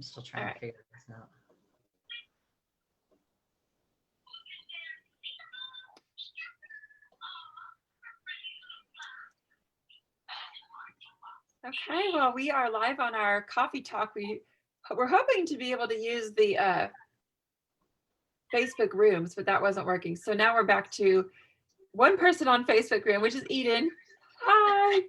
I'm still trying to figure this out. Okay, well, we are live on our coffee talk. We're hoping to be able to use the Facebook rooms, but that wasn't working. So now we're back to one person on Facebook room, which is Eden. Hi.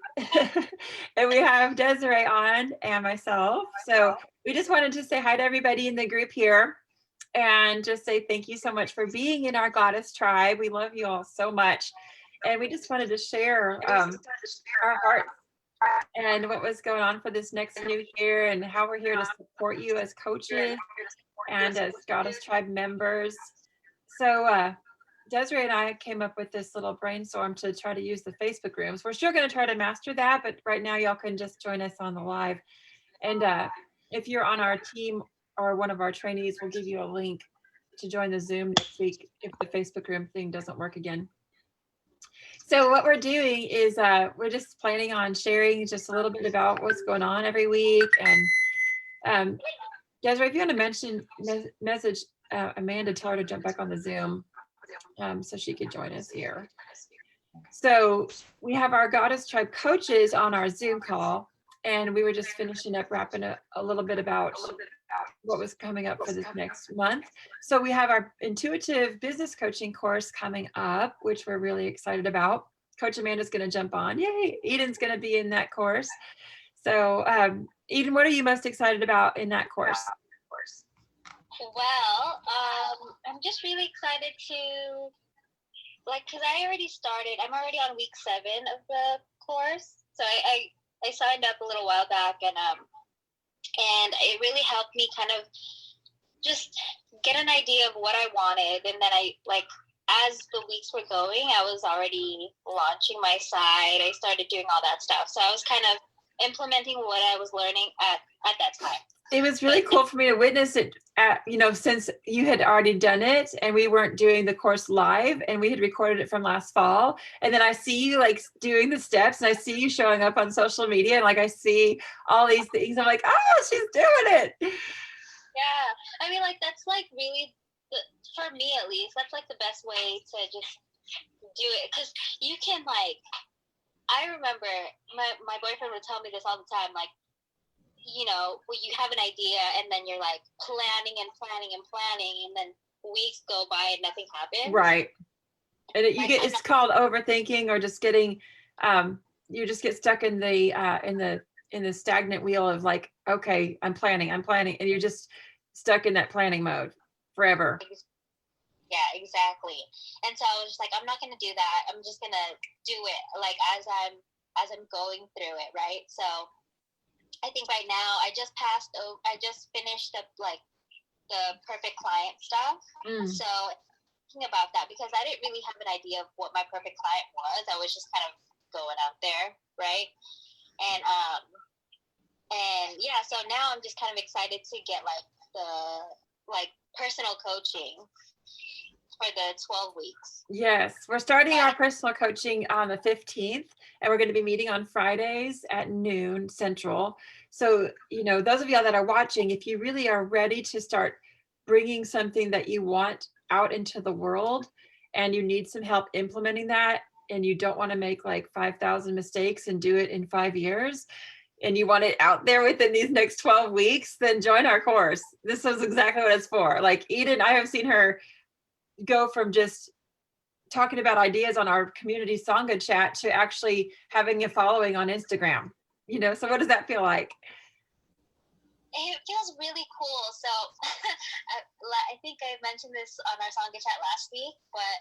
And we have Desiree on and myself. So we just wanted to say hi to everybody in the group here and just say thank you so much for being in our Goddess tribe. We love you all so much. And we just wanted to share our hearts and what was going on for this next new year and how we're here to support you as coaches and as Goddess Tribe members. So Desiree and I came up with this little brainstorm to try to use the Facebook rooms. We're still going to try to master that, but right now y'all can just join us on the live. And if you're on our team or one of our trainees, we'll give you a link to join the Zoom next week if the Facebook room thing doesn't work again. So what we're doing is we're just planning on sharing just a little bit about what's going on every week. And Desiree, if you want to message Amanda, tell her to jump back on the Zoom so she could join us here. So we have our Goddess Tribe coaches on our Zoom call, and we were just finishing up, wrapping up a little bit about what was coming up for this next month. So we have our intuitive business coaching course coming up, which we're really excited about. Coach Amanda's going to jump on. Yay! Eden's going to be in that course. So Eden, what are you most excited about in that course? Well, I'm just really excited to, because I already started. I'm already on week 7 of the course. So I signed up a little while back, and it really helped me kind of just get an idea of what I wanted. And then as the weeks were going, I was already launching my site. I started doing all that stuff. So I was kind of implementing what I was learning at that time. It was really cool for me to witness it since you had already done it and we weren't doing the course live, and we had recorded it from last fall. And then I see you doing the steps, and I see you showing up on social media, and I see all these things. I'm like, oh, she's doing it. Yeah. I mean, that's really, for me at least, that's the best way to just do it. Because you can I remember my boyfriend would tell me this all the time, when you have an idea and then you're planning and planning and planning, and then weeks go by and nothing happens. Right. And it's called overthinking, or just getting, you just get stuck in the stagnant wheel of okay, I'm planning, and you're just stuck in that planning mode forever. Yeah, exactly. And so I was just I'm not going to do that. I'm just going to do it as I'm going through it, right? So I think right now I just finished up the perfect client stuff. So thinking about that, because I didn't really have an idea of what my perfect client was. I was just kind of going out there, right? And yeah, so now I'm just kind of excited to get the personal coaching for the 12 weeks. Yes, we're starting our personal coaching on the 15th, and we're going to be meeting on Fridays at noon Central. So, those of y'all that are watching, if you really are ready to start bringing something that you want out into the world, and you need some help implementing that, and you don't want to make 5,000 mistakes and do it in 5 years, and you want it out there within these next 12 weeks, then join our course. This is exactly what it's for. Eden, I have seen her go from just talking about ideas on our community Sangha chat to actually having a following on Instagram. So what does that feel like? It feels really cool. So I think I mentioned this on our Sangha chat last week, but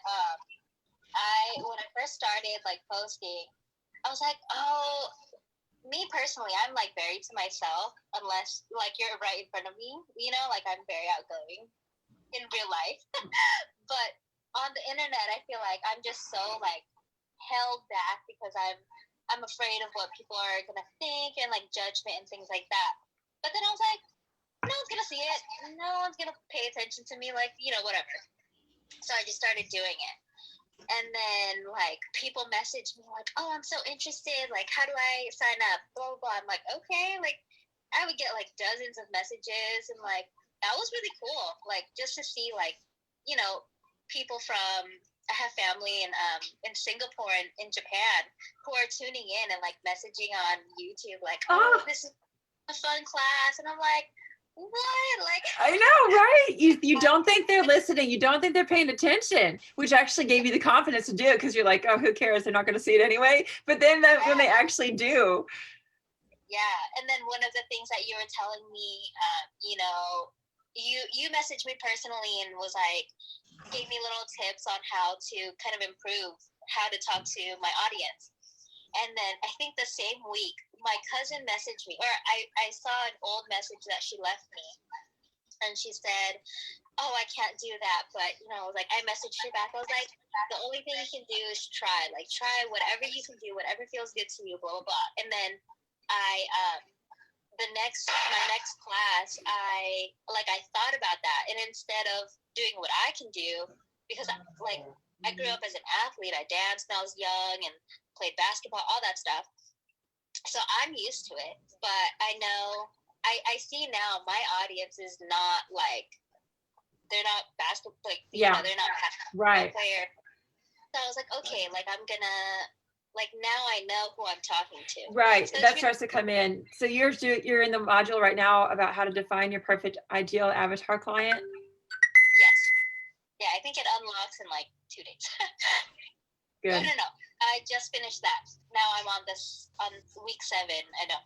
when I first started posting, I was oh, me personally, I'm very to myself, unless you're right in front of me, I'm very outgoing in real life. But on the internet, I feel I'm just so held back because I'm afraid of what people are gonna think, and judgment and things like that. But then I was no one's gonna see it, no one's gonna pay attention to me, whatever. So I just started doing it. And then people message me oh, I'm so interested, how do I sign up, blah blah blah. I'm okay, I would get like dozens of messages, and like that was really cool. Like just to see like, you know, people from, I have family in Singapore and in Japan who are tuning in and like messaging on YouTube like, oh, this is a fun class, and I'm like, what? Like I know, right? You don't think they're listening. You don't think they're paying attention, which actually gave you the confidence to do it because you're like, oh, who cares? They're not going to see it anyway. But then when they actually do. Yeah. And then one of the things that you were telling me, you know, you messaged me personally and was like, gave me little tips on how to kind of improve how to talk to my audience. And then I think the same week, my cousin messaged me, or I saw an old message that she left me. And she said, oh, I can't do that. But, you know, like I messaged her back. I was like, the only thing you can do is try. Like, try whatever you can do, whatever feels good to you, blah, blah, blah. And then my next class, I thought about that. And instead of doing what I can do, because I grew up as an athlete, I danced when I was young and played basketball, all that stuff. So I'm used to it, but I know, I see now my audience is not like, they're not basketball, like, you know, they're not basketball players. So I was like, okay, like I'm gonna, like now I know who I'm talking to. Right, so that starts to come in. So you're in the module right now about how to define your perfect ideal avatar client? Yes. Yeah, I think it unlocks in like 2 days. Good. No. I just finished that. Now I'm on week 7.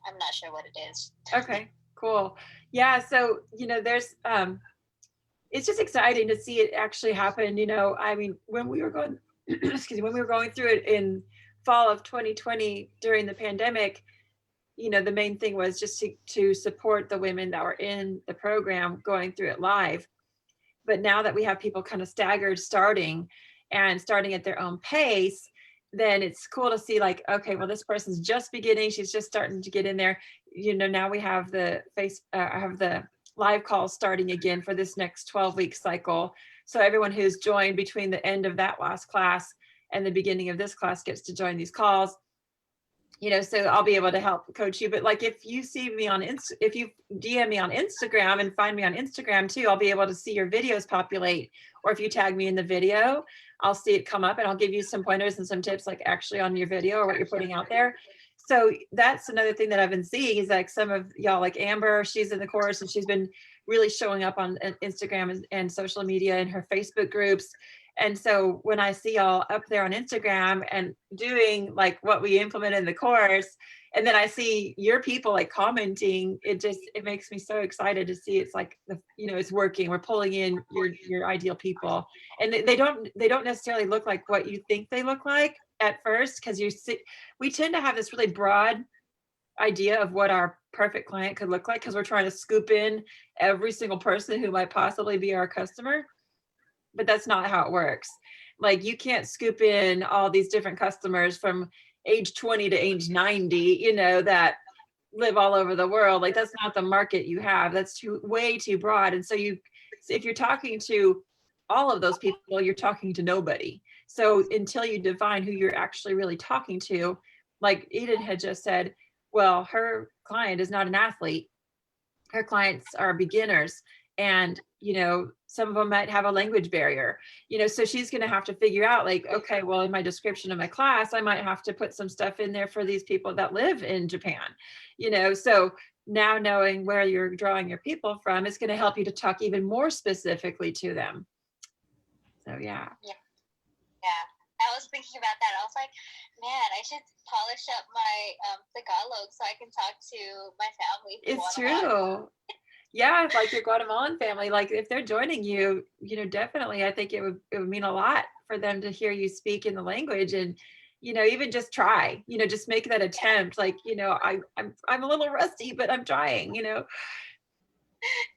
I'm not sure what it is. Okay, cool. Yeah, so, you know, there's, it's just exciting to see it actually happen. You know, I mean, when we were going, when we were going through it in fall of 2020 during the pandemic, you know, the main thing was just to support the women that were in the program going through it live. But now that we have people kind of staggered starting at their own pace, then it's cool to see like, okay, well, this person's just beginning. She's just starting to get in there. You know, now we have the live calls starting again for this next 12-week cycle. So everyone who's joined between the end of that last class and the beginning of this class gets to join these calls. You know, so I'll be able to help coach you. But like if you see me if you DM me on Instagram and find me on Instagram too, I'll be able to see your videos populate. Or if you tag me in the video, I'll see it come up and I'll give you some pointers and some tips like actually on your video or what you're putting out there. So that's another thing that I've been seeing is like some of y'all, like Amber, she's in the course and she's been really showing up on Instagram and social media and her Facebook groups. And so when I see y'all up there on Instagram and doing like what we implement in the course, and then I see your people like commenting, it makes me so excited to see it's like, you know, it's working. We're pulling in your ideal people, and they don't necessarily look like what you think they look like at first, because we tend to have this really broad idea of what our perfect client could look like because we're trying to scoop in every single person who might possibly be our customer. But that's not how it works. Like you can't scoop in all these different customers from age 20 to age 90, you know, that live all over the world. Like that's not the market you have. That's way too broad. And so if you're talking to all of those people, you're talking to nobody. So until you define who you're actually really talking to, like Eden had just said, well, her client is not an athlete. Her clients are beginners. And, you know, some of them might have a language barrier, you know, so she's going to have to figure out like, okay, well, in my description of my class, I might have to put some stuff in there for these people that live in Japan, you know, so now knowing where you're drawing your people from is going to help you to talk even more specifically to them. So, yeah. Yeah. I was thinking about that. I was like, man, I should polish up my Tagalog so I can talk to my family. It's true. Yeah, like your Guatemalan family, like if they're joining you, you know, definitely, I think it would mean a lot for them to hear you speak in the language and, you know, even just try, you know, just make that attempt. Like, you know, I'm a little rusty, but I'm trying, you know.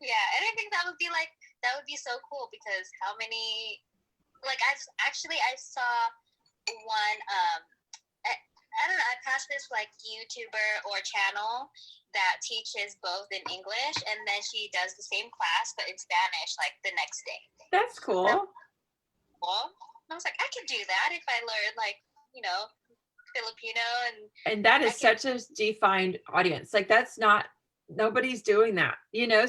Yeah, and I think that would be so cool because how many, like I saw one, I don't know, I passed this like YouTuber or channel that teaches both in English and then she does the same class but in Spanish like the next day. That's cool. Well, I was like, I could do that if I learn like, you know, Filipino and that is such a defined audience. Like that's not Nobody's doing that,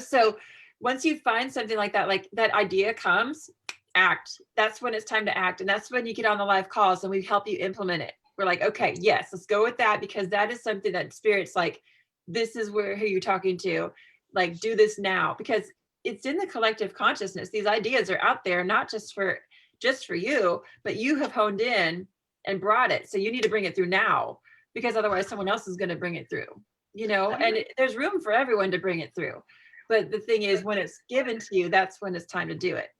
so once you find something like that idea comes, act. That's when it's time to act. And that's when you get on the live calls and we help you implement it. We're like, okay, yes, let's go with that, because that is something that Spirit's like, this is who you're talking to, like, do this now, because it's in the collective consciousness. These ideas are out there, not just for you, but you have honed in and brought it. So you need to bring it through now, because otherwise someone else is going to bring it through, and there's room for everyone to bring it through. But the thing is, when it's given to you, that's when it's time to do it.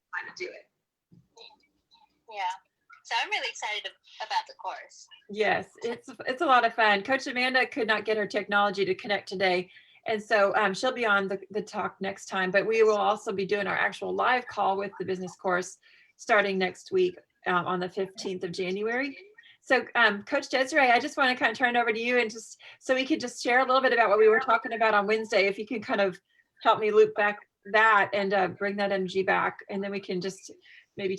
Yeah. So I'm really excited about the course. Yes, it's a lot of fun. Coach Amanda could not get her technology to connect today. And so she'll be on the talk next time, but we will also be doing our actual live call with the business course starting next week on the 15th of January. So Coach Desiree, I just want to kind of turn it over to you, and just so we could just share a little bit about what we were talking about on Wednesday. If you can kind of help me loop back that and bring that energy back, and then we can just maybe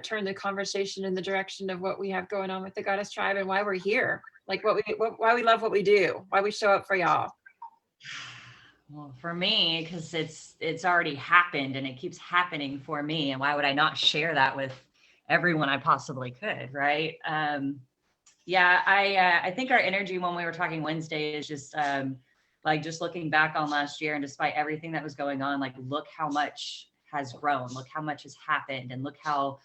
turn the conversation in the direction of what we have going on with the Goddess Tribe and why we're here, like why we love what we do, why we show up for y'all. Well, for me, because it's already happened and it keeps happening for me, and why would I not share that with everyone I possibly could, right? I think our energy when we were talking Wednesday is just just looking back on last year, and despite everything that was going on, like, look how much has grown, look how much has happened, and look how,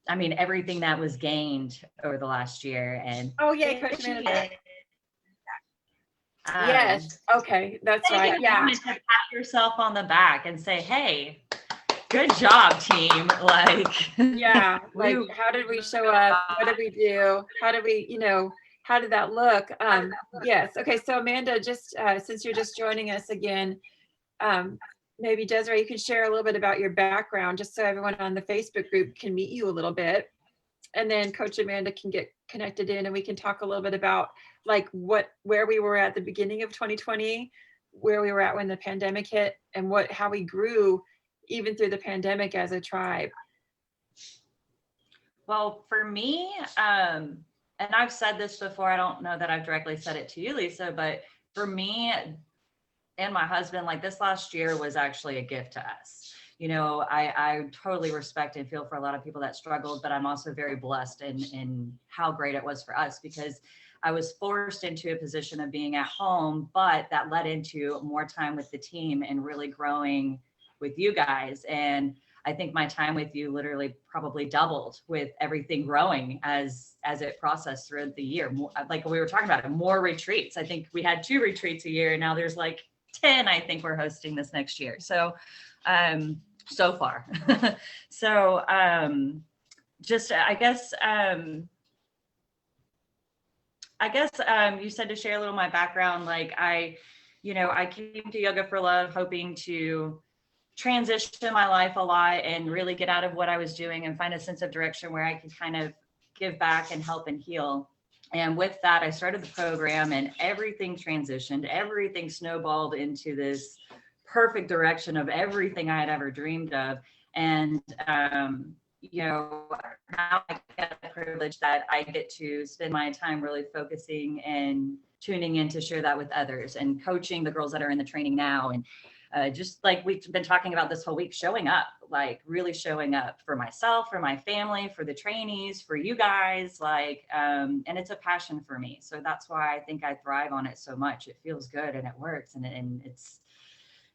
everything that was gained over the last year. And Coach Amanda. Yes. Okay. That's right. Yeah. To pat yourself on the back and say, hey, good job, team. Yeah. How did we show up? What did we do? How did we, how did that look? Yes. Okay. So Amanda, just since you're just joining us again, maybe Desiree, you can share a little bit about your background, just so everyone on the Facebook group can meet you a little bit. And then Coach Amanda can get connected in, and we can talk a little bit about where we were at the beginning of 2020, where we were at when the pandemic hit, and how we grew even through the pandemic as a tribe. Well, for me, and I've said this before, I don't know that I've directly said it to you, Lisa, but for me and my husband, this last year was actually a gift to us. I totally respect and feel for a lot of people that struggled, but I'm also very blessed in how great it was for us, because I was forced into a position of being at home, but that led into more time with the team and really growing with you guys. And I think my time with you literally probably doubled with everything growing as it processed throughout the year. Like we were talking about, more retreats. I think we had 2 retreats a year, and now there's 10, I think we're hosting this next year. So, so far. So, you said to share a little of my background. I came to Yoga for Love hoping to transition my life a lot and really get out of what I was doing and find a sense of direction where I could kind of give back and help and heal. And with that, I started the program, and everything transitioned, everything snowballed into this perfect direction of everything I had ever dreamed of. And, now I get the privilege that I get to spend my time really focusing and tuning in to share that with others, and coaching the girls that are in the training now. And just like we've been talking about this whole week, showing up, really showing up for myself, for my family, for the trainees, for you guys, and it's a passion for me. So that's why I think I thrive on it so much. It feels good and it works, and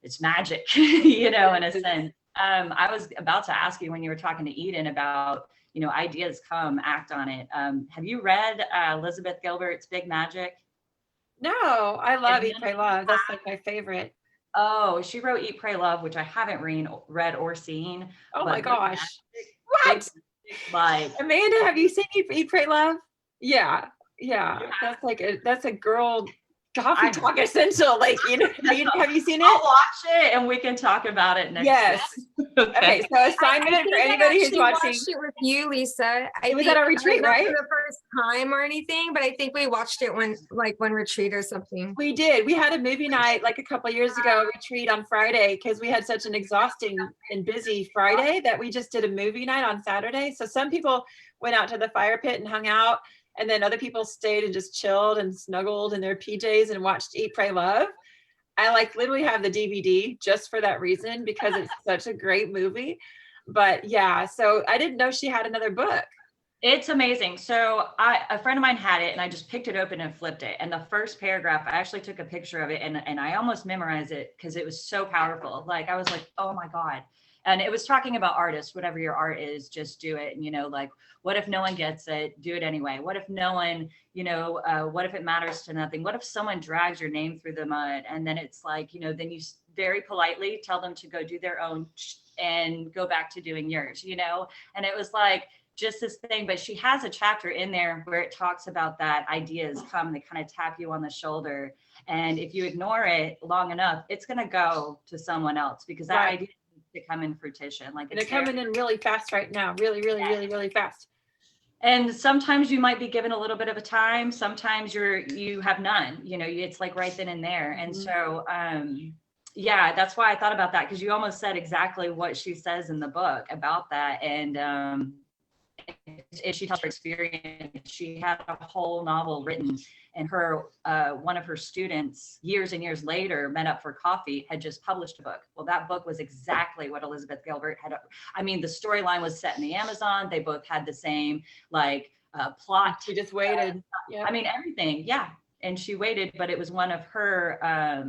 it's magic, in a sense. I was about to ask you when you were talking to Eden about, ideas come, act on it. Have you read Elizabeth Gilbert's Big Magic? No, I love Eat, Pray, Love. That's my favorite. Oh, she wrote Eat, Pray, Love, which I haven't read or seen. Oh my gosh. What? Amanda, have you seen Eat, Pray, Love? Yeah. That's a girl coffee talk essential. Have you seen it? I'll watch it and we can talk about it next week. Okay. So assignment for anybody who's watching. I watched it with you, Lisa. It was at a retreat, right? Not for the first time or anything, but I think we watched it when retreat or something. We did. We had a movie night a couple of years ago, retreat on Friday, because we had such an exhausting and busy Friday that we just did a movie night on Saturday. So some people went out to the fire pit and hung out, and then other people stayed and just chilled and snuggled in their PJs and watched Eat, Pray, Love. I like literally have the DVD just for that reason, because it's such a great movie. But yeah, so I didn't know she had another book. It's amazing. So a friend of mine had it, and I just picked it open and flipped it. And the first paragraph, I actually took a picture of it, and I almost memorized it because it was so powerful. Like I was like, oh my God. And it was talking about artists, whatever your art is, just do it. And, you know, like, what if no one gets it? Do it anyway. What if no one, you know, what if it matters to nothing? What if someone drags your name through the mud? And then it's like, you know, then you very politely tell them to go do their own and go back to doing yours, you know? And it was like, just this thing, but she has a chapter in there where it talks about that ideas come, they kind of tap you on the shoulder. And if you ignore it long enough, it's going to go to someone else, because that idea needs to come in fruition. Like they're coming in really fast right now. Really fast. And sometimes you might be given a little bit of a time. Sometimes you have none, you know, it's like right then and there. And so, yeah, that's why I thought about that. Cause you almost said exactly what she says in the book about that. And, she tells her experience. She had a whole novel written, and her one of her students years and years later met up for coffee, had just published a book. Well, that book was exactly what Elizabeth Gilbert had. I mean, the storyline was set in the Amazon. They both had the same like plot. She just waited. Yeah. I mean, everything. Yeah. And she waited, but it was one of her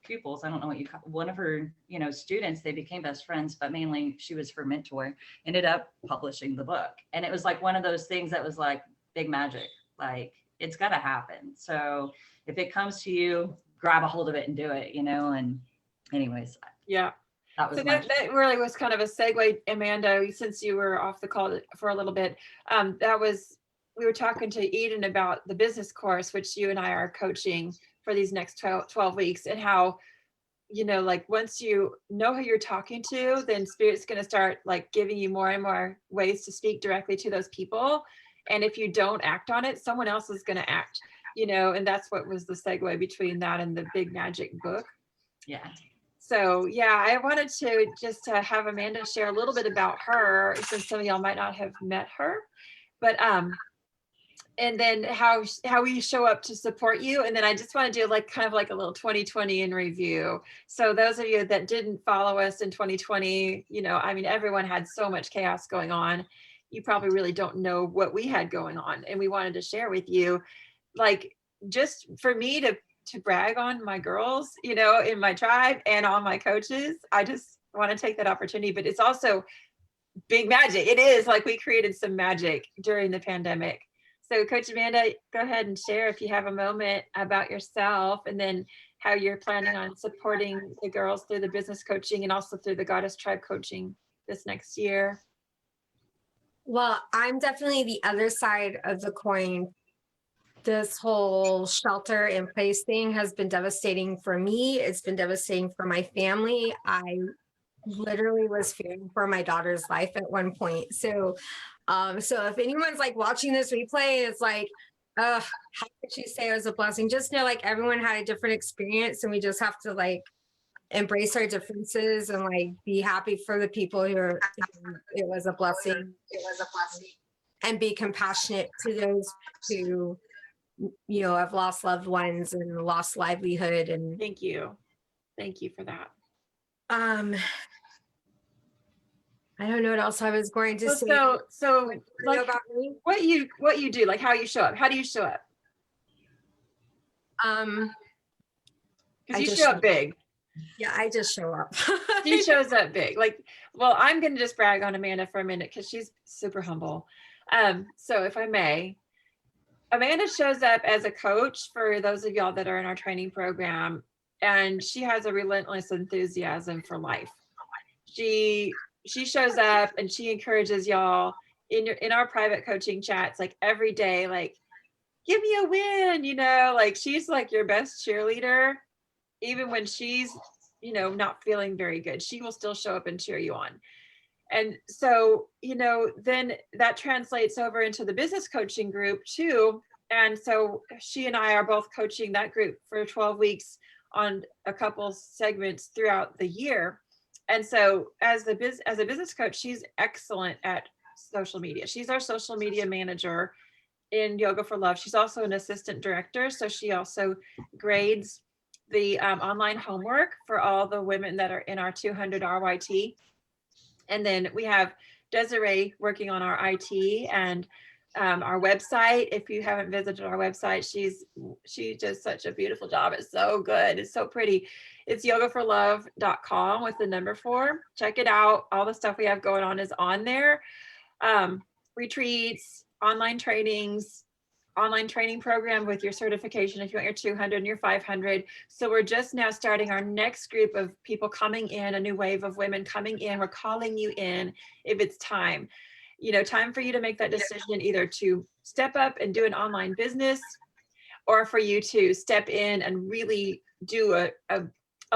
pupils, I don't know what you call, one of her, you know, students, they became best friends, but mainly she was her mentor, ended up publishing the book. And it was like one of those things that was like big magic, like it's got to happen. So if it comes to you, grab a hold of it and do it, you know. And anyways, yeah, that was so that really was kind of a segue, Amanda, since you were off the call for a little bit. We were talking to Eden about the business course, which you and I are coaching for these next 12 weeks, and how, you know, like once you know who you're talking to, then Spirit's going to start like giving you more and more ways to speak directly to those people. And if you don't act on it, someone else is going to act, you know. And that's what was the segue between that and the Big Magic book. Yeah. So yeah, I wanted to just have Amanda share a little bit about her, since some of y'all might not have met her, but and then how we show up to support you. And then I just want to do like kind of like a little 2020 in review. So those of you that didn't follow us in 2020, you know, I mean, everyone had so much chaos going on. You probably really don't know what we had going on. And we wanted to share with you, like, just for me to brag on my girls, you know, in my tribe and on my coaches. I just want to take that opportunity, but it's also big magic. It is like we created some magic during the pandemic. So Coach Amanda, go ahead and share if you have a moment about yourself, and then how you're planning on supporting the girls through the business coaching and also through the Goddess Tribe coaching this next year. Well, I'm definitely the other side of the coin. This whole shelter in place thing has been devastating for me. It's been devastating for my family. I literally was fearing for my daughter's life at one point. So if anyone's like watching this replay, it's like, how could you say it was a blessing? Just know like everyone had a different experience, and we just have to like embrace our differences and like be happy for the people who are, it was a blessing. It was a blessing. And be compassionate to those who, you know, have lost loved ones and lost livelihood. And thank you for that. I don't know what else I was going to say. So like about me? What you do, like how you show up. How do you show up? Because you show up big. Yeah, I just show up. She shows up big. Like, well, I'm going to just brag on Amanda for a minute because she's super humble. So if I may, Amanda shows up as a coach for those of y'all that are in our training program, and she has a relentless enthusiasm for life. She shows up and she encourages y'all in our private coaching chats, like every day, like, give me a win, you know, like she's like your best cheerleader. Even when she's, you know, not feeling very good, she will still show up and cheer you on. And so, you know, then that translates over into the business coaching group too. And so she and I are both coaching that group for 12 weeks on a couple segments throughout the year. And so as a business coach, she's excellent at social media. She's our social media manager. in Yoga for Love. She's also an assistant director. So she also grades the online homework for all the women that are in our 200 RYT. And then we have Desiree working on our IT and our website. If you haven't visited our website, she does such a beautiful job. It's so good. It's so pretty. It's yogaforlove.com with the number 4. Check it out. All the stuff we have going on is on there. Retreats, online trainings, online training program with your certification if you want your 200 and your 500. So we're just now starting our next group of people coming in, a new wave of women coming in. We're calling you in if it's time. Time for you to make that decision, either to step up and do an online business, or for you to step in and really do a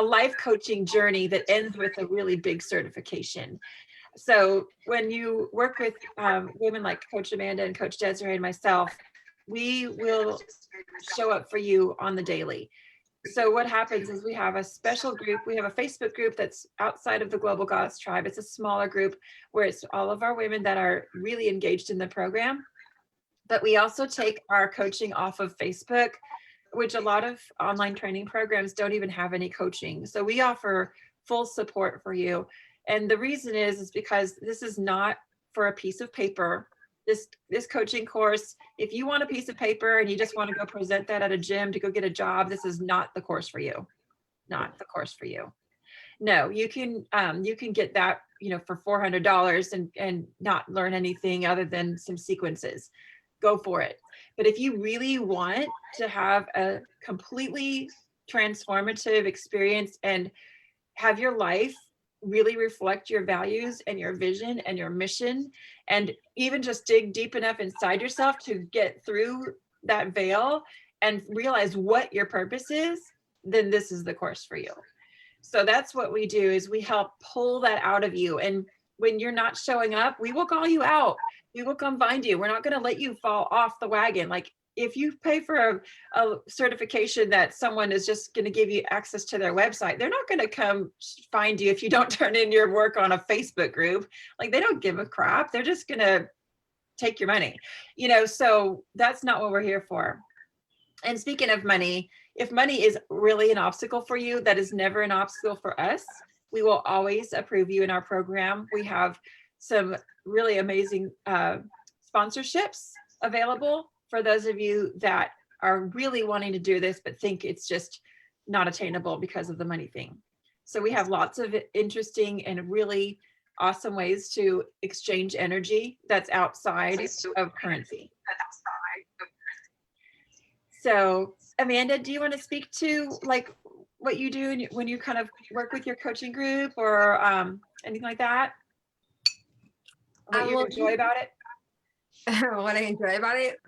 life coaching journey that ends with a really big certification. So when you work with women like Coach Amanda and Coach Desiree and myself, we will show up for you on the daily. So what happens is we have a special group. We have a Facebook group that's outside of the Global Goddess Tribe. It's a smaller group where it's all of our women that are really engaged in the program. But we also take our coaching off of Facebook, which a lot of online training programs don't even have any coaching. So we offer full support for you. And the reason is because this is not for a piece of paper. This coaching course, if you want a piece of paper and you just want to go present that at a gym to go get a job, this is not the course for you. Not the course for you. No, you can get that, for $400 and not learn anything other than some sequences. Go for it. But if you really want to have a completely transformative experience and have your life really reflect your values and your vision and your mission, and even just dig deep enough inside yourself to get through that veil and realize what your purpose is, then this is the course for you. So that's what we do, is we help pull that out of you. And when you're not showing up, we will call you out. We will come find you. We're not going to let you fall off the wagon. Like, if you pay for a certification that someone is just going to give you access to their website, they're not going to come find you if you don't turn in your work on a Facebook group. Like, they don't give a crap. They're just going to take your money, so that's not what we're here for. And speaking of money, if money is really an obstacle for you, that is never an obstacle for us. We will always approve you in our program. We have some really amazing sponsorships available for those of you that are really wanting to do this, but think it's just not attainable because of the money thing. So we have lots of interesting and really awesome ways to exchange energy that's outside of currency. So Amanda, do you want to speak to like what you do when you kind of work with your coaching group or anything like that? What you enjoy about it? What I enjoy about it?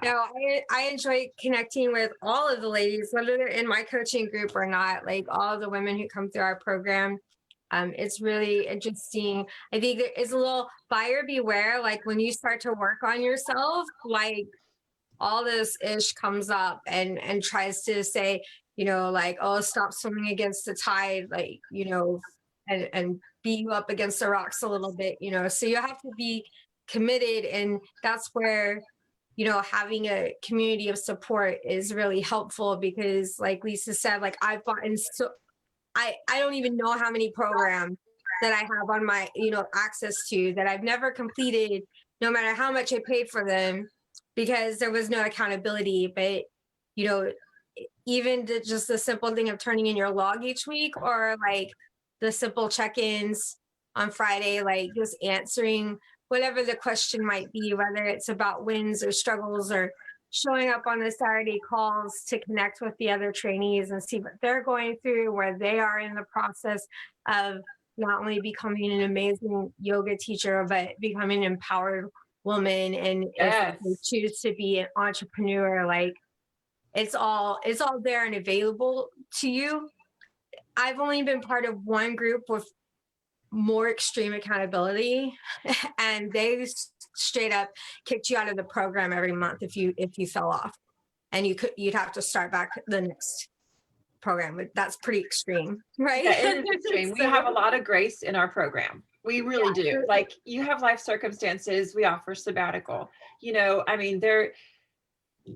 No, I enjoy connecting with all of the ladies, whether they're in my coaching group or not, like all of the women who come through our program. It's really interesting. I think there is a little buyer beware, like when you start to work on yourself, like all this ish comes up and tries to say, like, oh, stop swimming against the tide, like, and beat you up against the rocks a little bit, so you have to be committed. And that's where, having a community of support is really helpful, because like Lisa said, like I've gotten I don't even know how many programs that I have on my, access to that I've never completed, no matter how much I paid for them, because there was no accountability. But, even just the simple thing of turning in your log each week, or like the simple check-ins on Friday, like just answering whatever the question might be, whether it's about wins or struggles, or showing up on the Saturday calls to connect with the other trainees and see what they're going through, where they are in the process of not only becoming an amazing yoga teacher, but becoming an empowered woman. And Yes. if they choose to be an entrepreneur, like it's all there and available to you. I've only been part of one group with more extreme accountability, and they straight up kicked you out of the program every month if you fell off, and you'd have to start back the next program. That's pretty extreme, right? Yeah, it is extreme. We have a lot of grace in our program. We really do. Like, you have life circumstances, we offer sabbatical. You know, I mean,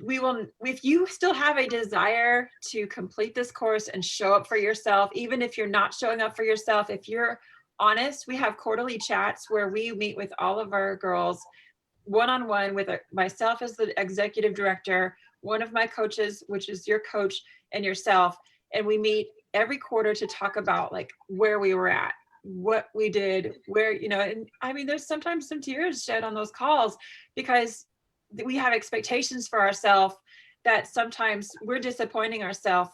we will, if you still have a desire to complete this course and show up for yourself, even if you're not showing up for yourself, if you're honest, we have quarterly chats where we meet with all of our girls one-on-one with myself as the executive director, one of my coaches, which is your coach, and yourself. And we meet every quarter to talk about like where we were at, what we did, where, you know, and I mean, there's sometimes some tears shed on those calls because we have expectations for ourselves that sometimes we're disappointing ourselves,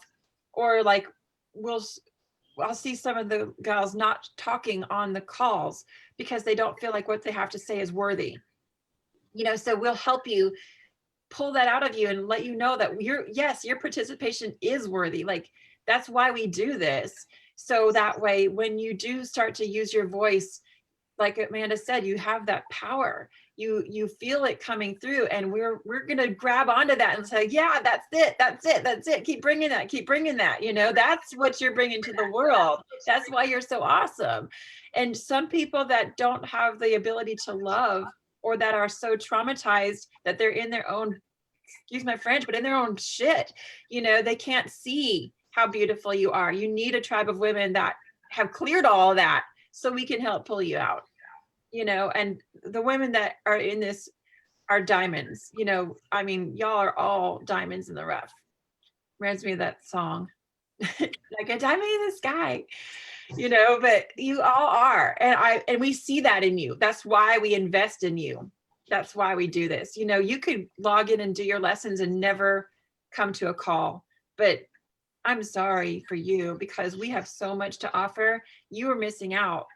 or like I'll see some of the gals not talking on the calls because they don't feel like what they have to say is worthy. You know, so we'll help you pull that out of you and let you know that your participation is worthy. Like, that's why we do this. So that way, when you do start to use your voice, like Amanda said, you have that power. You feel it coming through, and we're gonna grab onto that and say, yeah, that's it. Keep bringing that. You know, that's what you're bringing to the world. That's why you're so awesome. And some people that don't have the ability to love, or that are so traumatized that they're in their own, excuse my French, but in their own shit, you know, they can't see how beautiful you are. You need a tribe of women that have cleared all of that so we can help pull you out, you know. And the women that are in this are diamonds, you know. I mean, y'all are all diamonds in the rough. Reminds me of that song, like a diamond in the sky, you know. But you all are, and we see that in you. That's why we invest in you. That's why we do this. You know, you could log in and do your lessons and never come to a call, but I'm sorry for you because we have so much to offer. You are missing out.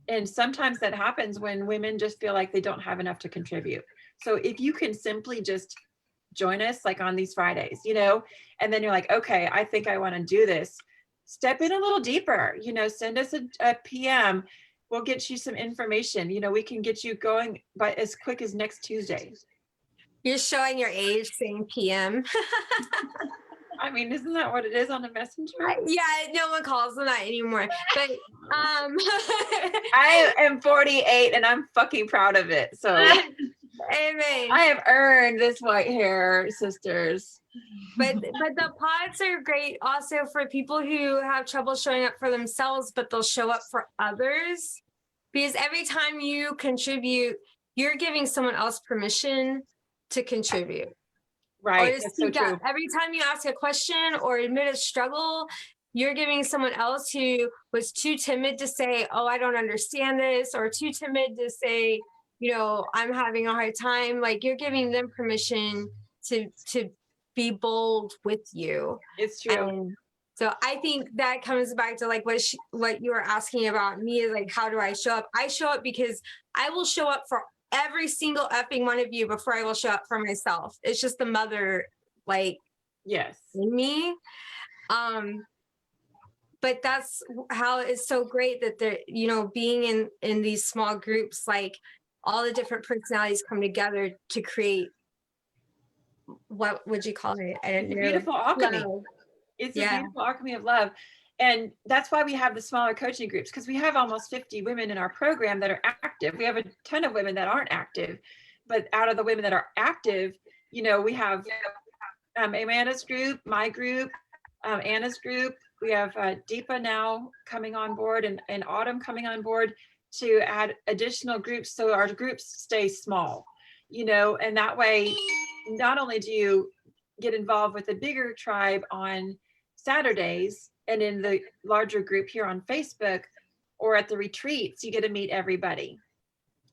And sometimes that happens when women just feel like they don't have enough to contribute. So if you can simply just join us like on these Fridays, you know, and then you're like, okay, I think I want to do this. Step in a little deeper, you know, send us a PM. We'll get you some information. You know, we can get you going by as quick as next Tuesday. You're showing your age saying PM. I mean, isn't that what it is on the messenger? Yeah, no one calls them that anymore. But I am 48 and I'm fucking proud of it. So amen. I have earned this white hair, sisters. But the pods are great also for people who have trouble showing up for themselves, but they'll show up for others. Because every time you contribute, you're giving someone else permission to contribute. Right. Or to That's so speak up. true. Every time you ask a question or admit a struggle, you're giving someone else who was too timid to say, oh, I don't understand this, or too timid to say, you know, I'm having a hard time. Like, you're giving them permission to be bold with you. It's true. And so I think that comes back to like what you were asking about me is like, how do I show up? I show up because I will show up for every single effing one of you before I will show up for myself. It's just the mother, like, yes, in me. But that's how it's so great that they're, you know, being in these small groups, like all the different personalities come together to create, what would you call it? I don't know. Beautiful alchemy. Love. It's a beautiful alchemy of love. And that's why we have the smaller coaching groups, because we have almost 50 women in our program that are active. We have a ton of women that aren't active, but out of the women that are active, you know, we have Amanda's group, my group, Anna's group. We have Deepa now coming on board, and Autumn coming on board to add additional groups. So our groups stay small, you know, and that way, not only do you get involved with a bigger tribe on Saturdays and in the larger group here on Facebook or at the retreats, you get to meet everybody.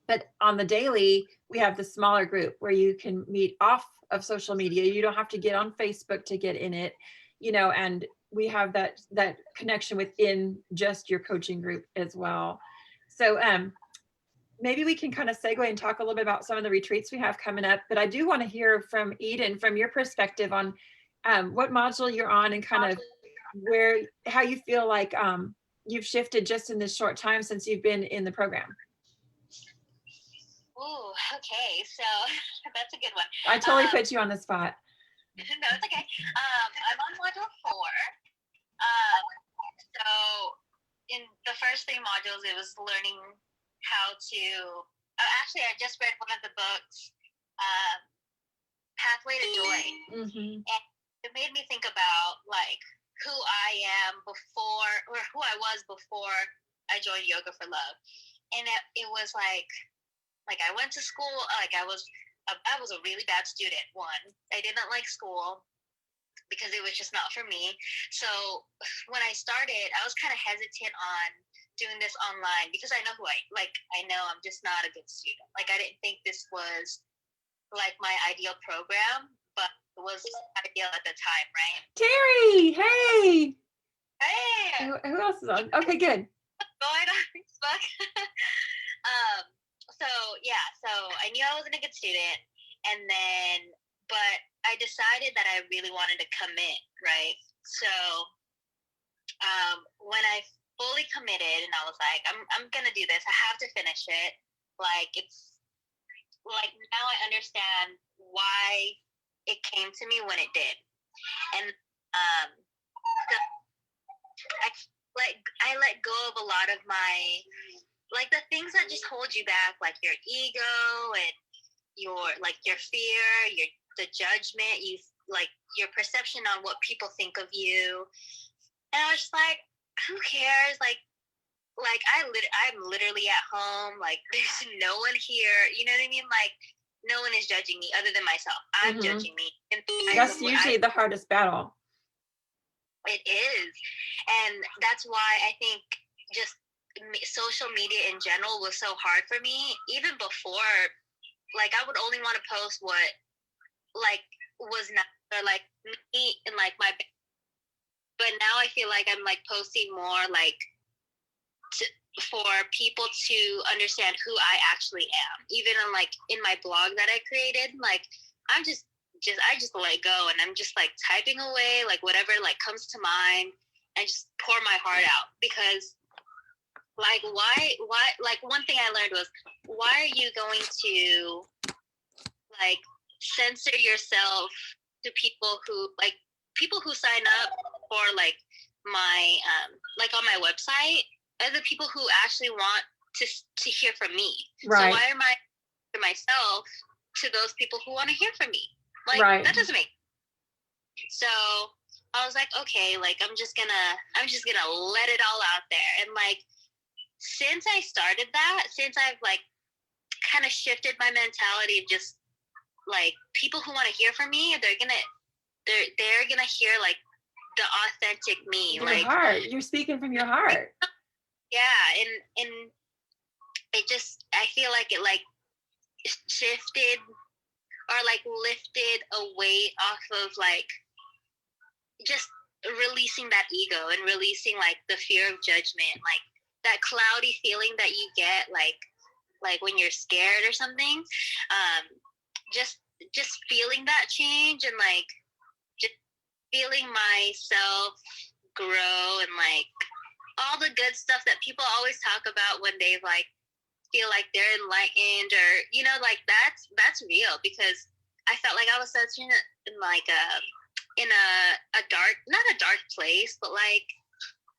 But on the daily, we have the smaller group where you can meet off of social media. You don't have to get on Facebook to get in it, you know, and we have that connection within just your coaching group as well. So maybe we can kind of segue and talk a little bit about some of the retreats we have coming up, but I do want to hear from Eden, from your perspective on what module you're on and kind of how you feel like you've shifted just in this short time since you've been in the program. Ooh, okay, so that's a good one. I totally put you on the spot. No, it's okay. I'm on module 4. So in the first 3 modules, it was learning how to, actually, I just read one of the books, Pathway to Joy. Mm-hmm. And it made me think about like who I am before, or who I was before I joined Yoga for Love. And it was like I went to school, like I was a really bad student. One, I didn't like school because it was just not for me. So when I started, I was kind of hesitant on doing this online because I know I know I'm just not a good student. Like I didn't think this was like my ideal program, but it was ideal at the time, right? Terri, hey. Hey, Who else is on? Okay, good. going on Facebook. So I knew I wasn't a good student, but I decided that I really wanted to commit, right? So when I fully committed and I was like, I'm gonna do this, I have to finish it. Like it's like now I understand why it came to me when it did. And so I let go of a lot of my, like the things that just hold you back, like your ego and your fear, the judgment, your perception on what people think of you. And I was just like, who cares? Like I'm literally at home. Like there's no one here. You know what I mean? Like no one is judging me other than myself. I'm judging me. And that's usually the hardest battle. It is. And that's why I think just social media in general was so hard for me. Even before, like I would only want to post what like was not, or like me and like my, but now I feel like I'm like posting more like for people to understand who I actually am. Even in my blog that I created, like I'm I just let go and I'm just like typing away like whatever like comes to mind and just pour my heart out. Because like why like one thing I learned was, why are you going to like censor yourself to people who sign up for like my like on my website are the people who actually want to hear from me. Right. So why am I to myself to those people who want to hear from me? Like right. That doesn't make. So I was like, okay, like I'm just gonna let it all out there. And like since I started that, since I've like kind of shifted my mentality of just like people who want to hear from me, they're gonna hear like the authentic me. Your like heart. You're speaking from your heart. Yeah, and it just, I feel like it like shifted or like lifted a weight off of like just releasing that ego and releasing like the fear of judgment, like that cloudy feeling that you get like when you're scared or something. Just feeling that change and like just feeling myself grow and like all the good stuff that people always talk about when they like feel like they're enlightened, or like that's real. Because I felt like I was such in a dark, not a dark place, but like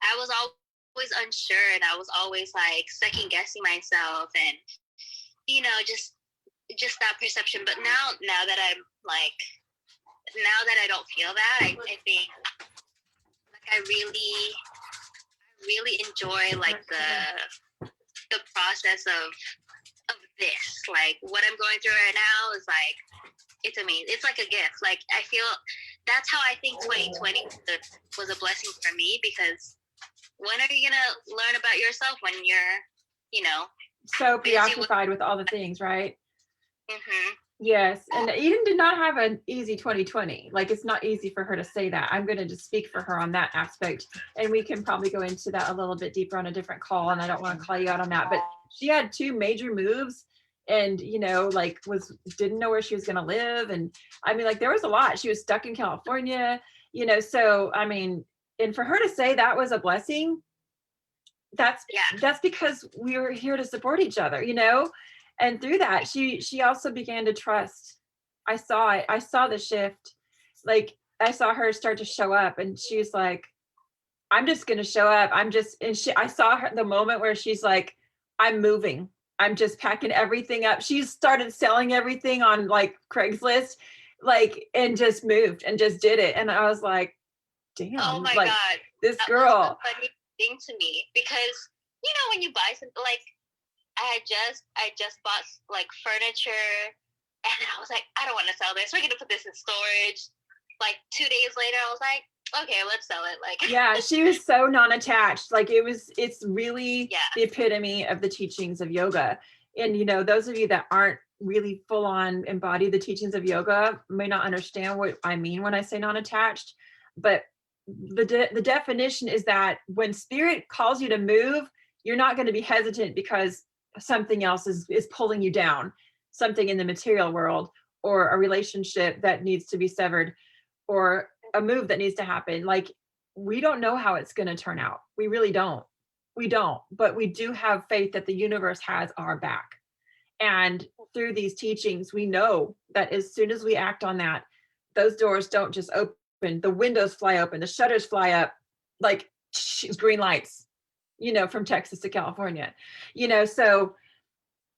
I was always unsure and I was always like second guessing myself and just that perception. But now that I'm like, now that I don't feel that, I think like I really enjoy like the process of this. Like what I'm going through right now is like, it's amazing. It's like a gift. Like I feel that's how I think 2020 was a blessing for me, because when are you gonna learn about yourself when you're so preoccupied with all the things, right? Mm-hmm. Yes. And Eden did not have an easy 2020. Like it's not easy for her to say that. I'm going to just speak for her on that aspect. And we can probably go into that a little bit deeper on a different call. And I don't want to call you out on that, but she had 2 major moves and, like didn't know where she was going to live. And I mean, like there was a lot. She was stuck in California, so, I mean, and for her to say that was a blessing, that's because we were here to support each other, and through that, she also began to trust. I saw it. I saw the shift. Like I saw her start to show up, and she's like, "I'm just going to show up. I saw her the moment where she's like, "I'm moving. I'm just packing everything up. She started selling everything on like Craigslist, like, and just moved and just did it. And I was like, damn, Oh my like God. this That girl. was the funny thing to me, because you know when you buy something, like I just bought like furniture, and then I was like, I don't want to sell this. We're gonna put this in storage. Like 2 days later, I was like, okay, let's sell it. Like Yeah, she was so non-attached. Like it's really Yeah. the epitome of the teachings of yoga. And you know, those of you that aren't really full on embody the teachings of yoga may not understand what I mean when I say non-attached, but the definition is that when spirit calls you to move, you're not going to be hesitant because something else is pulling you down, something in the material world, or a relationship that needs to be severed, or a move that needs to happen. Like, we don't know how it's going to turn out. We really don't. We don't, but we do have faith that the universe has our back. And through these teachings, we know that as soon as we act on that, those doors don't just open, the windows fly open, the shutters fly up, like green lights, you know, from Texas to California, you know. So,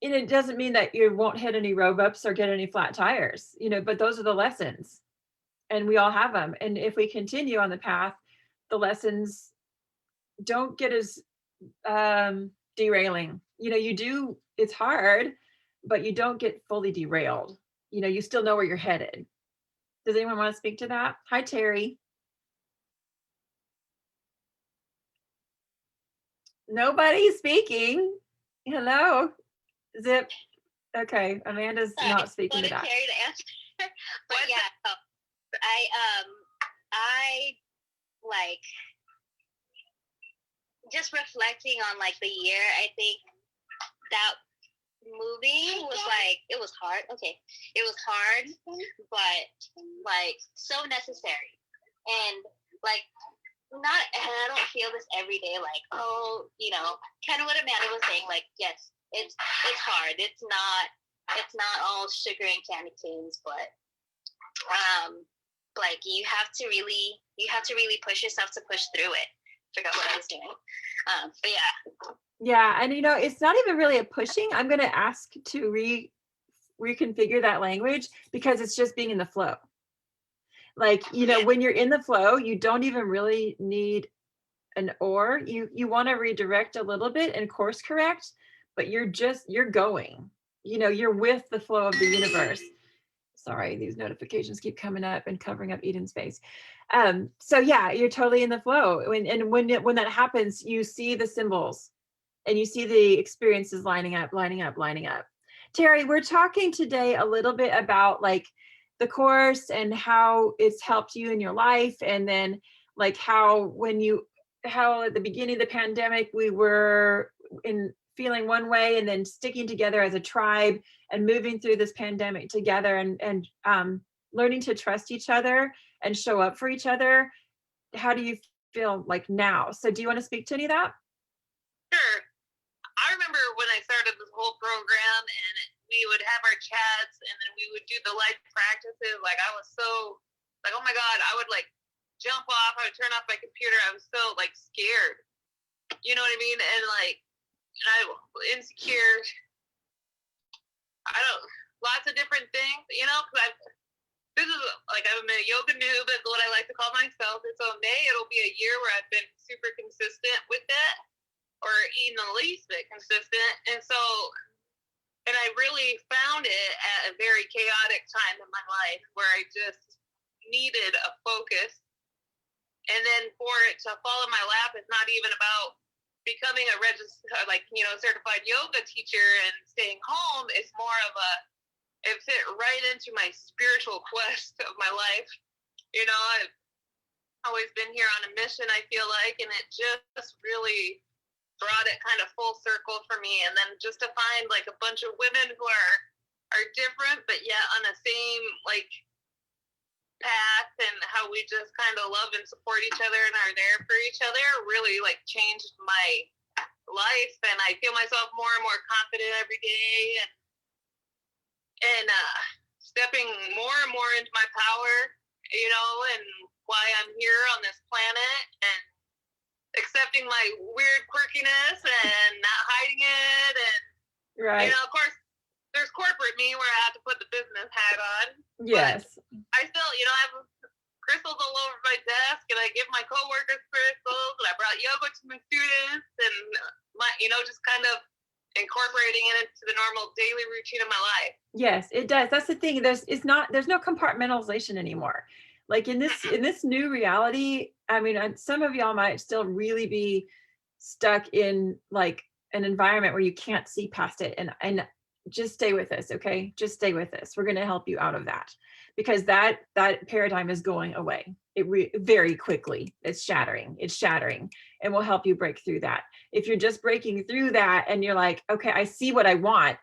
and it doesn't mean that you won't hit any road bumps or get any flat tires, you know, but those are the lessons, and we all have them. And if we continue on the path, the lessons don't get as derailing. You know, you do, it's hard, but you don't get fully derailed. You know, you still know where you're headed. Does anyone want to speak to that? Hi, Terry. Nobody's speaking. Hello. Zip. Okay, Amanda's Sorry, not speaking to wanted that. Terry to answer. But yeah, so I like just reflecting on like the year. I think that moving was like, it was hard. Okay, it was hard, but like so necessary. And like not, and I don't feel this every day, like, oh, you know, kind of what Amanda was saying, like, yes, it's hard. It's not all sugar and candy canes, but like you have to really push yourself to push through it. Forgot what I was doing. But yeah. Yeah, and you know, it's not even really a pushing. I'm going to ask to reconfigure that language, because it's just being in the flow. Like, you know, when you're in the flow, you don't even really need an or. You want to redirect a little bit and course correct, but you're going. You know, you're with the flow of the universe. Sorry, these notifications keep coming up and covering up Eden's face. So yeah, you're totally in the flow. When that happens, you see the symbols and you see the experiences lining up. Terri, we're talking today a little bit about like the course and how it's helped you in your life. And then like how at the beginning of the pandemic, we were feeling one way, and then sticking together as a tribe and moving through this pandemic together, and learning to trust each other and show up for each other. How do you feel like now? So do you want to speak to any of that? Sure. I remember when I started this whole program, and we would have our chats, and then we would do the live practices. Like, I was so like, oh my God, I would like jump off, I would turn off my computer. I was so like scared. You know what I mean? And like, and I insecure. Lots of different things, you know, because this is like, I'm a yoga noob, is what I like to call myself. And so May, it'll be a year where I've been super consistent with it, or even the least bit consistent. And so, and I really found it at a very chaotic time in my life where I just needed a focus. And then for it to fall in my lap, it's not even about becoming a registered, like, you know, certified yoga teacher and staying home. It's more of it fit right into my spiritual quest of my life. You know, I've always been here on a mission, I feel like, and it just really brought it kind of full circle for me. And then just to find like a bunch of women who are different, but yet on the same like path, and how we just kind of love and support each other and are there for each other, really like changed my life. And I feel myself more and more confident every day, and stepping more and more into my power, you know, and why I'm here on this planet, and accepting my weird quirkiness and not hiding it, and Right. You know, of course, there's corporate me where I have to put the business hat on. Yes. I still, you know, I have crystals all over my desk, and I give my coworkers crystals, and I brought yoga to my students, and my, you know, just kind of incorporating it into the normal daily routine of my life. Yes, it does. That's the thing. There's no compartmentalization anymore. Like in this new reality, I mean, some of y'all might still really be stuck in like an environment where you can't see past it, and just stay with us, okay? Just stay with us. We're going to help you out of that, because that paradigm is going away. Very quickly. It's shattering, and we'll help you break through that. If you're just breaking through that and you're like, okay, I see what I want,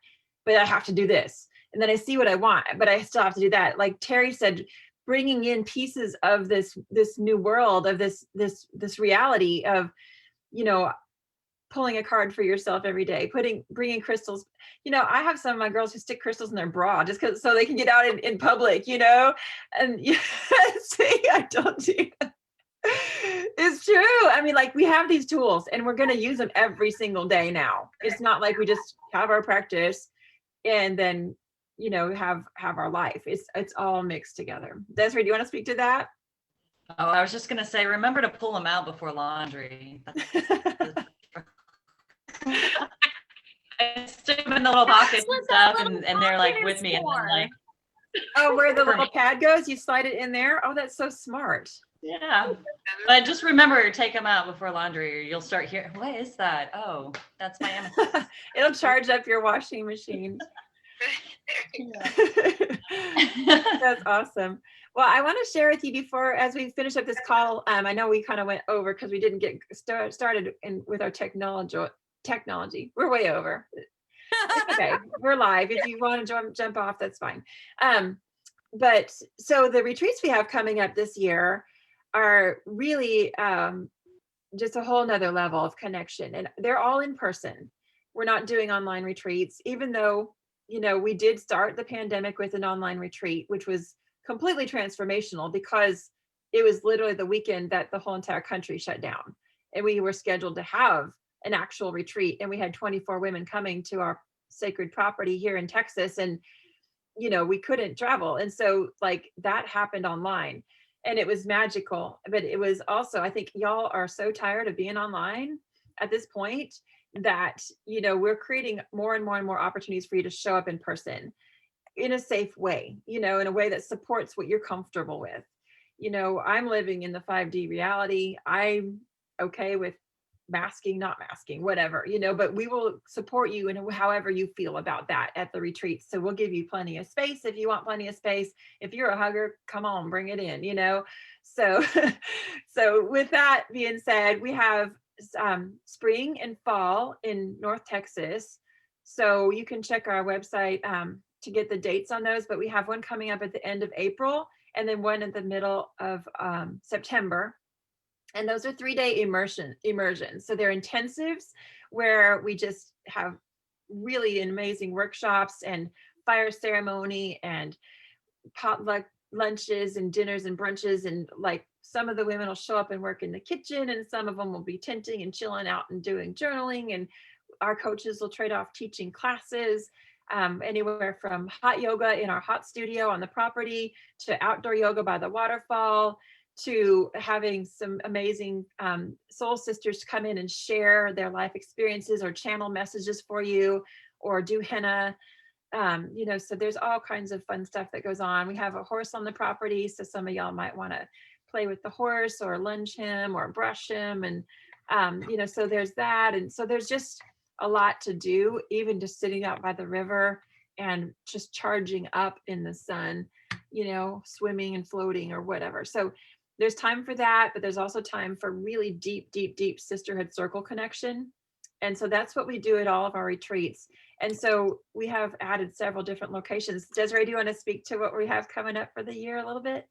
but I have to do this. And then I see what I want, but I still have to do that. Like Terri said, bringing in pieces of this new world, of this reality of, you know, pulling a card for yourself every day, bringing crystals. You know, I have some of my girls who stick crystals in their bra just so they can get out in public, you know, and see, I told you. It's true. I mean, like, we have these tools and we're going to use them every single day now. It's not like we just have our practice and then, you know, have our life. It's all mixed together. Desiree, do you want to speak to that? Oh, I was just going to say, remember to pull them out before laundry. I stick them in the little pockets and stuff, and they're like with me. And then, like, oh, where the little pad goes, you slide it in there. Oh, that's so smart. Yeah, but just remember to take them out before laundry, or you'll start hearing, what is that? Oh, that's my amethyst. It'll charge up your washing machine. That's awesome. Well, I want to share with you before, as we finish up this call, I know we kind of went over because we didn't get started with our technology. We're way over. Okay, we're live. If you want to jump off, that's fine. But so the retreats we have coming up this year are really just a whole nother level of connection, and they're all in person. We're not doing online retreats, even though, you know, we did start the pandemic with an online retreat, which was completely transformational because it was literally the weekend that the whole entire country shut down, and we were scheduled to have an actual retreat, and we had 24 women coming to our sacred property here in Texas, and, you know, we couldn't travel, and so like that happened online, and it was magical. But it was also, I think y'all are so tired of being online at this point that, you know, we're creating more and more and more opportunities for you to show up in person in a safe way, you know, in a way that supports what you're comfortable with. You know, I'm living in the 5D reality. I'm okay with masking, not masking, whatever, you know, but we will support you in however you feel about that at the retreat. So we'll give you plenty of space if you want plenty of space. If you're a hugger, come on, bring it in, you know. So so with that being said, we have spring and fall in North Texas. So you can check our website to get the dates on those, but we have one coming up at the end of April and then one in the middle of September. And those are 3-day immersions. So they're intensives where we just have really amazing workshops and fire ceremony and potluck lunches and dinners and brunches. And like some of the women will show up and work in the kitchen, and some of them will be tenting and chilling out and doing journaling. And our coaches will trade off teaching classes, anywhere from hot yoga in our hot studio on the property to outdoor yoga by the waterfall, to having some amazing soul sisters come in and share their life experiences or channel messages for you, or do henna. You know, so there's all kinds of fun stuff that goes on. We have a horse on the property, so some of y'all might want to play with the horse or lunge him or brush him. And, you know, so there's that. And so there's just a lot to do, even just sitting out by the river and just charging up in the sun, you know, swimming and floating or whatever. So there's time for that, but there's also time for really deep, deep, deep sisterhood circle connection. And so that's what we do at all of our retreats. And so we have added several different locations. Desiree, do you want to speak to what we have coming up for the year a little bit?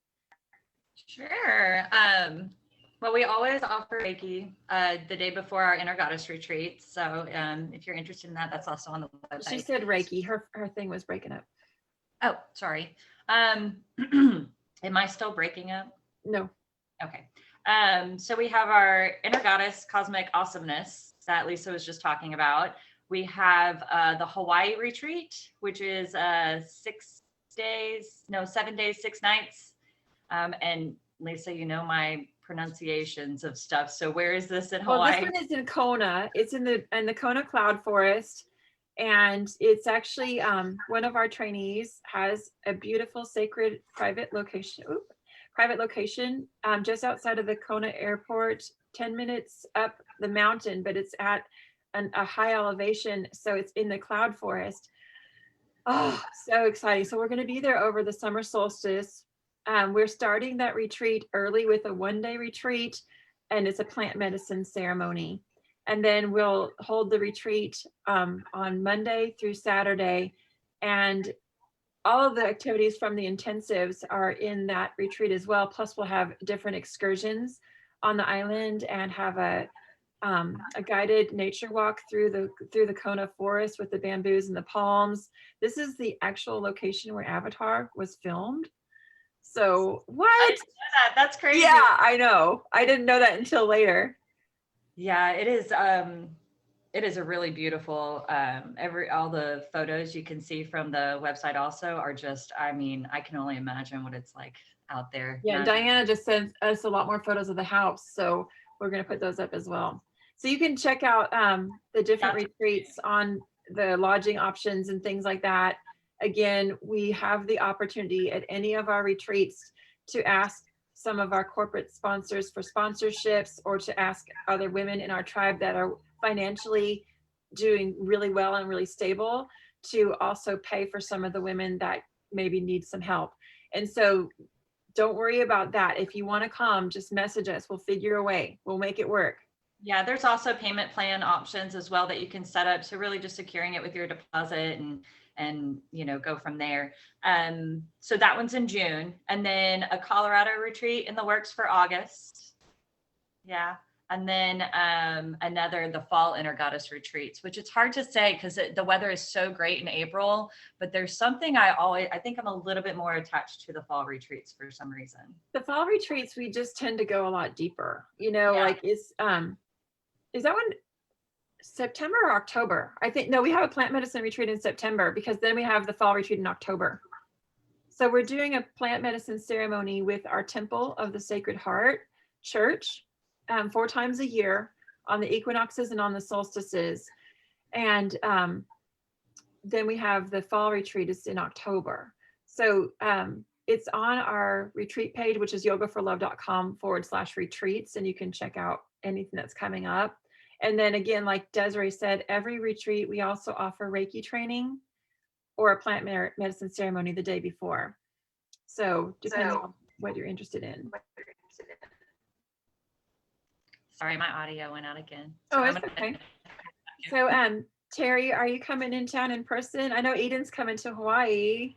Sure. Well, we always offer Reiki the day before our Inner Goddess retreat. So if you're interested in that, that's also on the website. She said Reiki. Her thing was breaking up. Oh, sorry. Am I still breaking up? No. Okay. So we have our Inner Goddess Cosmic Awesomeness that Lisa was just talking about. We have the Hawaii retreat, which is 7 days, 6 nights. And Lisa, you know my pronunciations of stuff. So where is this in Hawaii? Well, this one is in Kona. It's in the Kona Cloud Forest. And it's actually one of our trainees has a beautiful sacred private location just outside of the Kona airport, 10 minutes up the mountain, but it's at a high elevation. So it's in the cloud forest. Oh, so exciting. So we're going to be there over the summer solstice. We're starting that retreat early with a 1-day retreat, and it's a plant medicine ceremony. And then we'll hold the retreat on Monday through Saturday. And all of the activities from the intensives are in that retreat as well. Plus we'll have different excursions on the island and have a guided nature walk through the Kona forest with the bamboos and the palms. This is the actual location where Avatar was filmed. So what? I didn't know that. That's crazy. Yeah, I know. I didn't know that until later. Yeah, it is a really beautiful, all the photos you can see from the website also are just, I mean, I can only imagine what it's like out there. Yeah, Diana just sent us a lot more photos of the house, so we're going to put those up as well. So you can check out the different retreats on the lodging options and things like that. Again, we have the opportunity at any of our retreats to ask some of our corporate sponsors for sponsorships, or to ask other women in our tribe that are financially doing really well and really stable to also pay for some of the women that maybe need some help. And so don't worry about that. If you want to come, just message us. We'll figure a way. We'll make it work. Yeah, there's also payment plan options as well that you can set up. So really just securing it with your deposit and go from there. So that one's in June, and then a Colorado retreat in the works for August. Yeah. And then the fall Intergoddess retreats, which it's hard to say because the weather is so great in April, but there's something I think I'm a little bit more attached to the fall retreats for some reason. The fall retreats, we just tend to go a lot deeper, like is that one September or October? I think, no, we have a plant medicine retreat in September, because then we have the fall retreat in October. So we're doing a plant medicine ceremony with our Temple of the Sacred Heart Church 4 times a year on the equinoxes and on the solstices. And then we have the fall retreat is in October. So it's on our retreat page, which is yogaforlove.com/retreats. And you can check out anything that's coming up. And then again, like Desiree said, every retreat, we also offer Reiki training or a plant medicine ceremony the day before. So depending on what you're interested in. Sorry, my audio went out again. So it's okay. So Terri, are you coming in town in person? I know Eden's coming to Hawaii.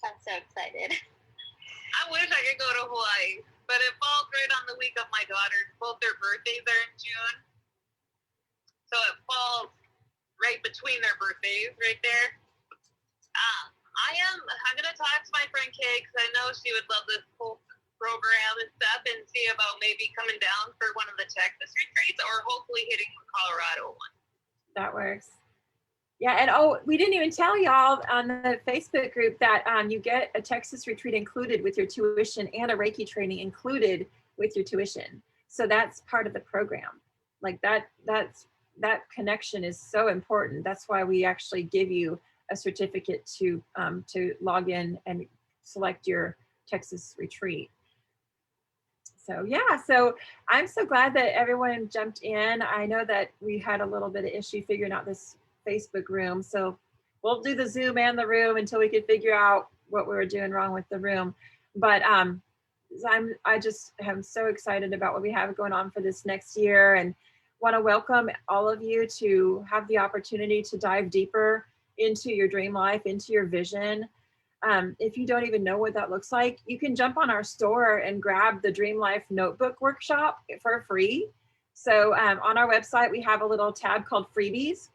I'm so excited. I wish I could go to Hawaii, but it falls right on the week of my daughters. Both their birthdays are in June. So it falls right between their birthdays right there. I'm going to talk to my friend Kay, because I know she would love this whole program and stuff, and see about maybe coming down for one of the Texas retreats, or hopefully hitting the Colorado one. That works. Yeah, and we didn't even tell y'all on the Facebook group that you get a Texas retreat included with your tuition, and a Reiki training included with your tuition. So that's part of the program. Like that connection is so important. That's why we actually give you a certificate to log in and select your Texas retreat. So yeah, so I'm so glad that everyone jumped in. I know that we had a little bit of issue figuring out this Facebook room, so we'll do the Zoom and the room until we could figure out what we were doing wrong with the room. But I just am so excited about what we have going on for this next year, and want to welcome all of you to have the opportunity to dive deeper into your dream life, into your vision. If you don't even know what that looks like, you can jump on our store and grab the Dream Life Notebook Workshop for free. So on our website, we have a little tab called Freebies,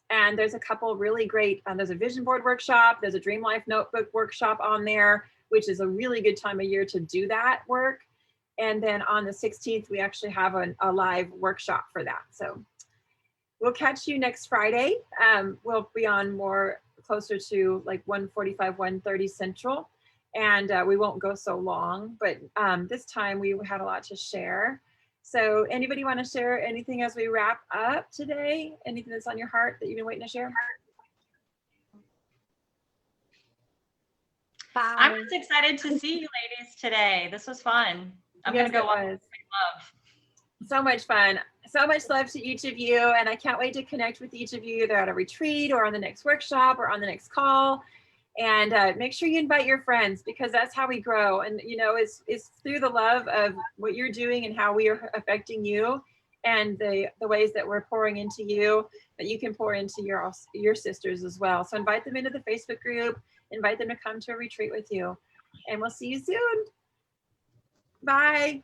and there's a couple really great, there's a vision board workshop, there's a Dream Life Notebook Workshop on there, which is a really good time of year to do that work. And then on the 16th, we actually have a live workshop for that. So we'll catch you next Friday. We'll be on more closer to like 1:45, 1:30 Central. And we won't go so long, but this time we had a lot to share. So anybody want to share anything as we wrap up today? Anything that's on your heart that you've been waiting to share? Bye. I'm just excited to see you ladies today. This was fun. I'm Yes, gonna go watch it was. Love. So much fun. So much love to each of you. And I can't wait to connect with each of you either at a retreat or on the next workshop or on the next call. And make sure you invite your friends, because that's how we grow. And, you know, it's through the love of what you're doing and how we are affecting you and the ways that we're pouring into you, that you can pour into your sisters as well. So invite them into the Facebook group, invite them to come to a retreat with you. And we'll see you soon. Bye.